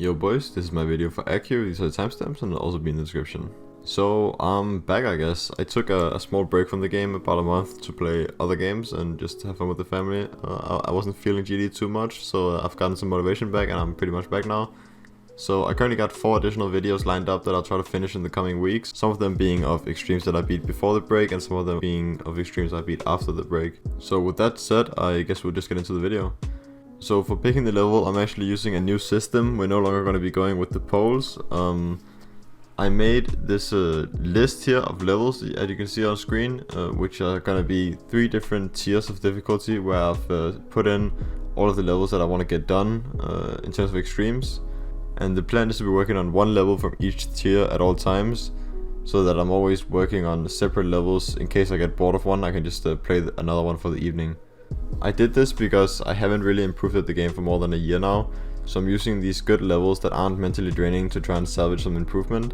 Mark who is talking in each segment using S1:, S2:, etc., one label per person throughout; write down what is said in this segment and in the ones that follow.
S1: Yo boys, this is my video for Accu, these are the timestamps and they'll also be in the description. So I'm back, I guess. I took a small break from the game, about a month, to play other games and just have fun with the family. I wasn't feeling GD too much, so I've gotten some motivation back and I'm pretty much back now. So I currently got 4 additional videos lined up that I'll try to finish in the coming weeks. Some of them being of extremes that I beat before the break and some of them being of extremes I beat after the break. So with that said, I guess we'll just get into the video. So for picking the level, I'm actually using a new system. We're no longer going to be going with the polls. I made this list here of levels, as you can see on screen, which are going to be 3 different tiers of difficulty, where I've put in all of the levels that I want to get done in terms of extremes. And the plan is to be working on 1 level from each tier at all times, so that I'm always working on separate levels. In case I get bored of one, I can just play another one for the evening. I did this because I haven't really improved at the game for more than a year now, so I'm using these good levels that aren't mentally draining to try and salvage some improvement.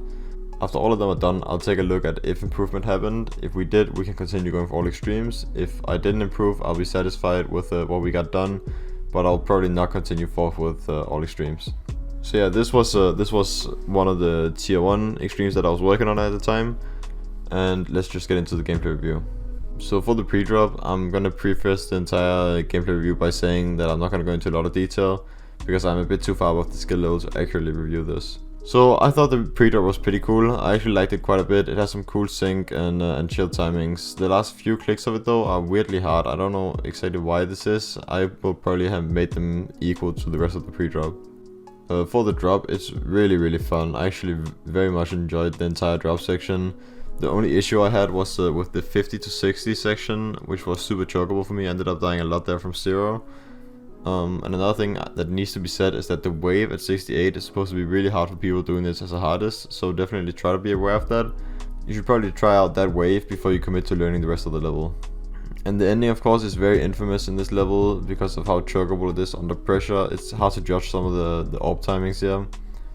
S1: After all of them are done, I'll take a look at if improvement happened. If we did, we can continue going for all extremes. If I didn't improve, I'll be satisfied with what we got done, but I'll probably not continue forth with all extremes. So yeah, this was one of the tier 1 extremes that I was working on at the time, and let's just get into the gameplay review. So for the pre-drop, I'm gonna preface the entire gameplay review by saying that I'm not gonna go into a lot of detail, because I'm a bit too far above the skill level to accurately review this. So I thought the pre-drop was pretty cool. I actually liked it quite a bit. It has some cool sync and chill timings. The last few clicks of it though are weirdly hard. I don't know exactly why this is. I will probably have made them equal to the rest of the pre-drop. For the drop, it's really fun. I actually very much enjoyed the entire drop section. The only issue I had was with the 50 to 60 section, which was super chokeable for me. I ended up dying a lot there from 0. And another thing that needs to be said is that the wave at 68 is supposed to be really hard for people doing this as a hardest, so definitely try to be aware of that. You should probably try out that wave before you commit to learning the rest of the level. And the ending, of course, is very infamous in this level because of how chokeable it is under pressure. It's hard to judge some of the AWP timings here.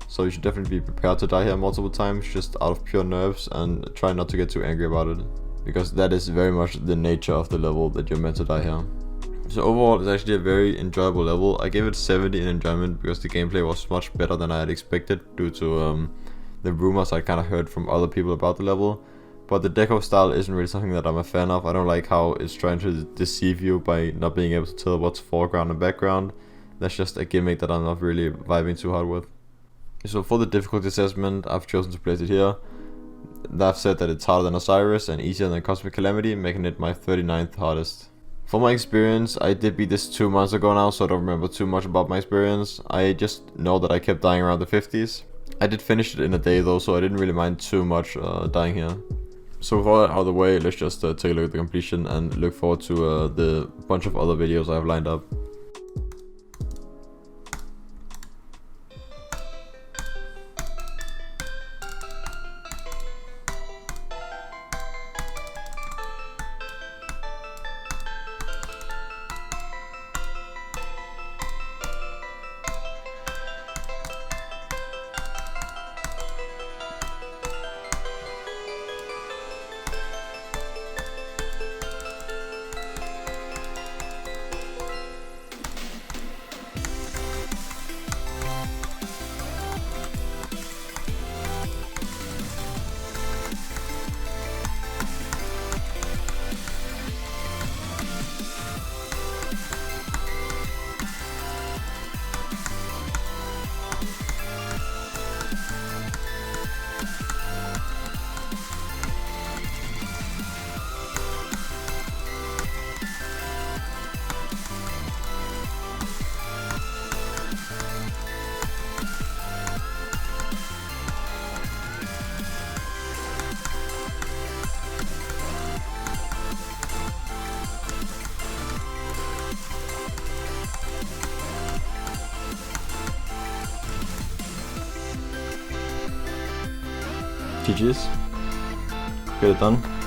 S1: So you should definitely be prepared to die here multiple times, just out of pure nerves, and try not to get too angry about it, because that is very much the nature of the level, that you're meant to die here. So overall, it's actually a very enjoyable level. I gave it 70 in enjoyment because the gameplay was much better than I had expected due to the rumors I kind of heard from other people about the level. But the deco style isn't really something that I'm a fan of. I don't like how it's trying to deceive you by not being able to tell what's foreground and background. That's just a gimmick that I'm not really vibing too hard with. So for the difficulty assessment, I've chosen to place it here. I've said that it's harder than Osiris and easier than Cosmic Calamity, making it my 39th hardest. For my experience, I did beat this 2 months ago now, so I don't remember too much about my experience. I just know that I kept dying around the 50s. I did finish it in a day though, so I didn't really mind too much dying here. So with all that out of the way, let's just take a look at the completion and look forward to the bunch of other videos I have lined up. GG's. Get it done.